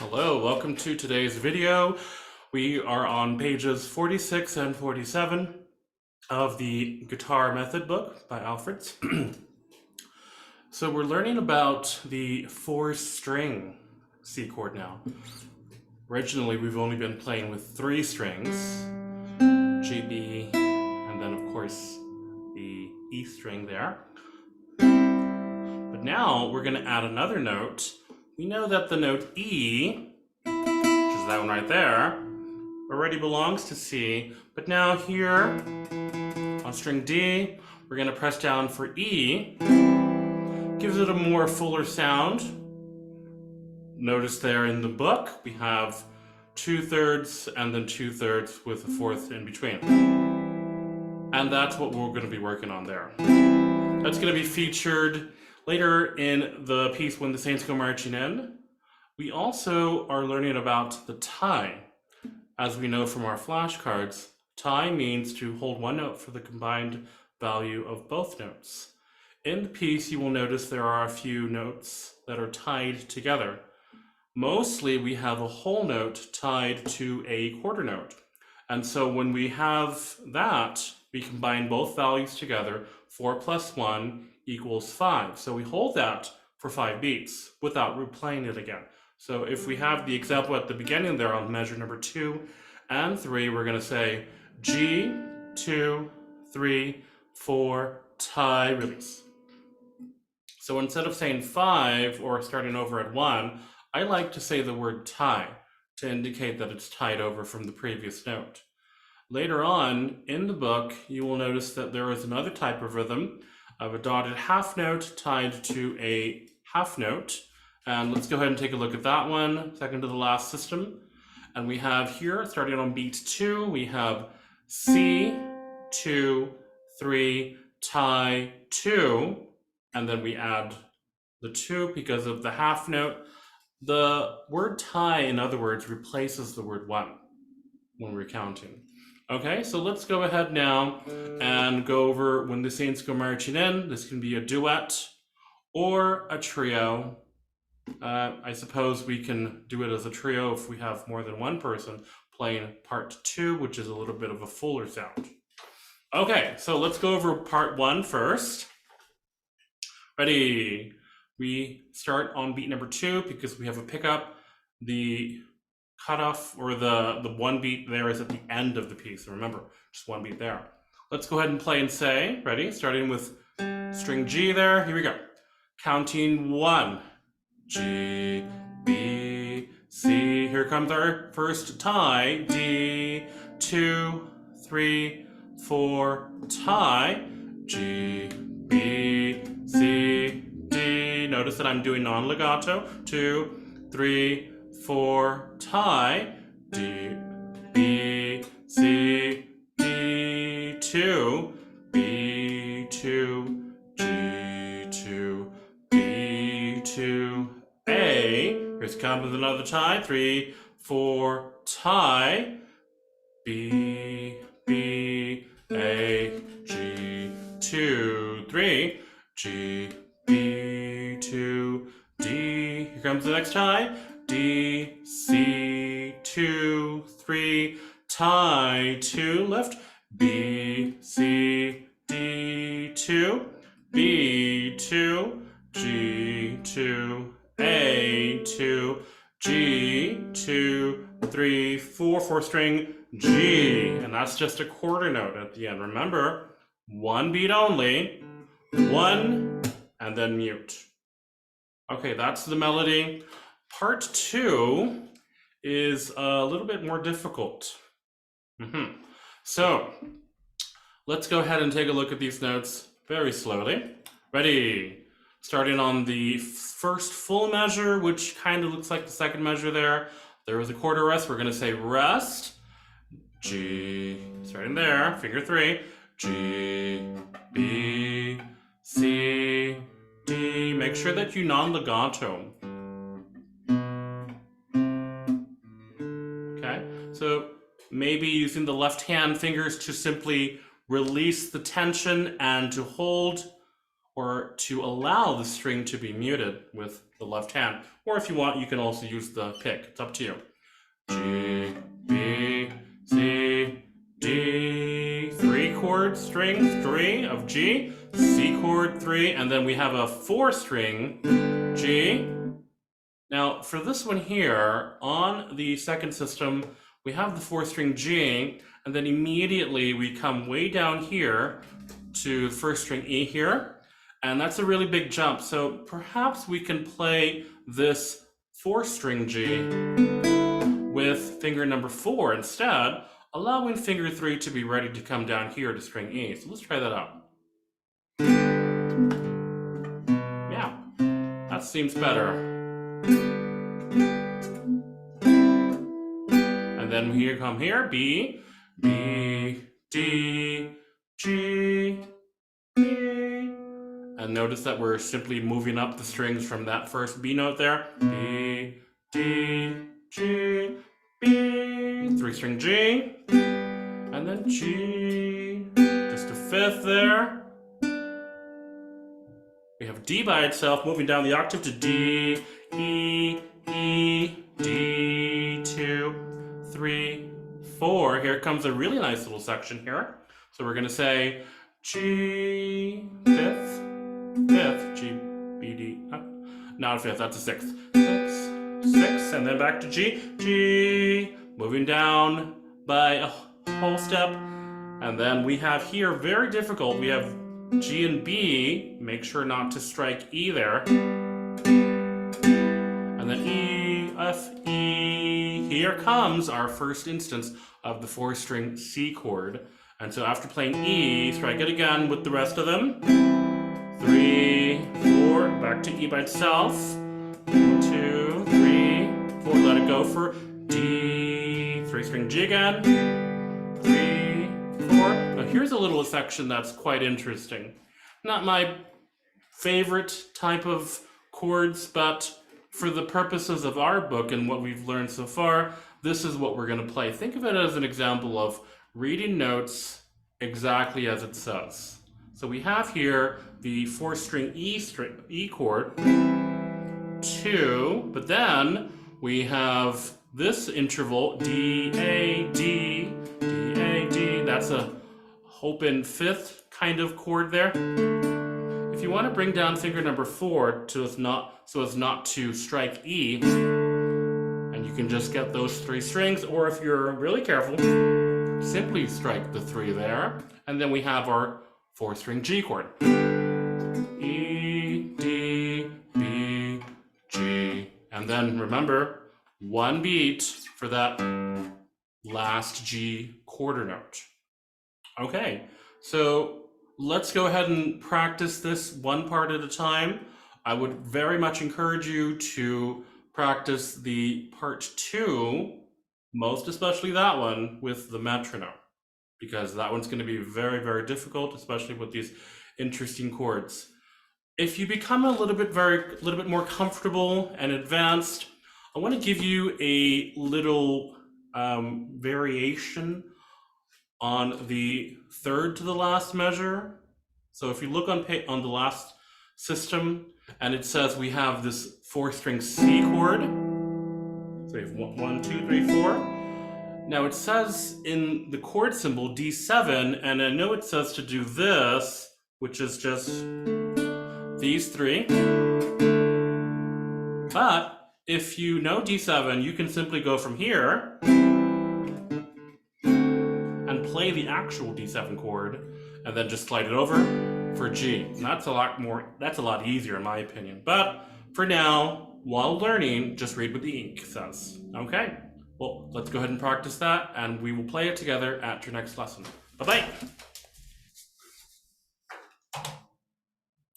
Hello, welcome to today's video. We are on pages 46 and 47 of the Guitar Method book by Alfred. So we're learning about the 4-string C chord now. Originally, we've only been playing with 3 strings, G, B, and then of course the E string there. But now we're going to add another note. We know that the note E, which is that one right there, already belongs to C, but now here on string D, we're going to press down for E. Gives it a more fuller sound. Notice there in the book, we have 2/3 and then 2/3 with a 4th in between. And that's what we're going to be working on there. That's going to be featured later in the piece When the Saints Go Marching In. We also are learning about the tie. As we know from our flashcards, tie means to hold one note for the combined value of both notes. In the piece, you will notice there are a few notes that are tied together. Mostly, we have a whole note tied to a quarter note. And so when we have that, we combine both values together. 4 plus 1 equals 5. So we hold that for 5 beats without replaying it again. So if we have the example at the beginning there on measure number 2 and 3, we're going to say G, 2, 3, 4, tie, release. So instead of saying 5 or starting over at 1, I like to say the word tie to indicate that it's tied over from the previous note. Later on in the book, you will notice that there is another type of rhythm of a dotted half note tied to a half note. And let's go ahead and take a look at that one, second to the last system. And we have here, starting on beat 2, we have C, 2, 3, tie, 2, and then we add the 2 because of the half note. The word tie, in other words, replaces the word 1 when we're counting. Okay, so let's go ahead now and go over When the Saints Go Marching In. This can be a duet or a trio. I suppose we can do it as a trio if we have more than one person playing part 2, which is a little bit of a fuller sound. Okay, so let's go over part 1 first. Ready? We start on beat number 2 because we have a pickup. The cutoff or the one beat there is at the end of the piece. So remember, just one beat there. Let's go ahead and play and say, ready? Starting with string G there. Here we go. Counting 1. G, B, C. Here comes our first tie. D, 2, 3, 4, tie. G, B, C, D. Notice that I'm doing non-legato. 2, 3, 4, tie. D, B, C, D, 2, B, 2, G, 2, B, 2, A. Here's comes another tie. 3, 4, tie. B, B, A, G, 2, 3, G, B, 2, D. Here comes the next tie. D, C, 2, 3, tie, 2, left. B, C, D, 2, B, 2, G, 2, A, 2, G, 2, 3, 4, 4-string, G. And that's just a quarter note at the end. Remember, one beat only, 1, and then mute. Okay, that's the melody. Part 2 is a little bit more difficult. So let's go ahead and take a look at these notes very slowly. Ready? Starting on the first full measure, which kind of looks like the second measure there. There was a quarter rest. We're going to say rest. G, starting there, finger 3. G, B, C, D. Make sure that you non-legato. So maybe using the left hand fingers to simply release the tension and to hold, or to allow the string to be muted with the left hand. Or if you want, you can also use the pick. It's up to you. G, B, C, D. 3 chord string 3 of G, C chord 3, and then we have a 4 string G. Now for this one here, on the second system, we have the 4 string G, and then immediately we come way down here to first string E here, and that's a really big jump. So perhaps we can play this 4 string G with finger number 4 instead, allowing finger 3 to be ready to come down here to string E. So let's try that out. Yeah, that seems better. And then here come here, B, B, D, G, B. And notice that we're simply moving up the strings from that first B note there. B, D, G, B, 3 string G, and then G, just a 5th there. We have D by itself, moving down the octave to D, E, E, D, 2, 3, 4. Here comes a really nice little section here. So we're gonna say G, 5th, 5th, G, B, D, not a 5th, that's a 6th. 6, and then back to G, G, moving down by a whole step. And then we have here, very difficult, we have G and B, make sure not to strike E there. And then E, F, E. Here comes our first instance of the 4 string C chord. And so after playing E, strike it again with the rest of them. 3, 4, back to E by itself. 1, 2, 3, 4, let it go for D, 3 string G again. 3, 4. Now here's a little section that's quite interesting. Not my favorite type of chords, but for the purposes of our book and what we've learned so far, this is what we're going to play. Think of it as an example of reading notes exactly as it says. So we have here the 4 string E chord, 2, but then we have this interval D, A, D, D, A, D. That's a open 5th kind of chord there. If you want to bring down finger number 4 so as not to strike E, and you can just get those 3 strings, or if you're really careful, simply strike the 3 there, and then we have our 4 string G chord. E, D, B, G. And then remember, 1 beat for that last G quarter note. Okay, so let's go ahead and practice this one part at a time. I would very much encourage you to practice the part 2, most especially that one, with the metronome, because that one's going to be very, very difficult, especially with these interesting chords. If you become a little bit more comfortable and advanced, I want to give you a little variation on the 3rd to the last measure. So if you look on the last system, and it says we have this 4 string C chord. So we have 1, 2, 3, 4. Now it says in the chord symbol D7, and I know it says to do this, which is just these 3. But if you know D7, you can simply go from here and play the actual D7 chord, and then just slide it over for G. And that's a lot easier in my opinion. But for now, while learning, just read what the ink says. Okay, well, let's go ahead and practice that, and we will play it together at your next lesson. Bye-bye.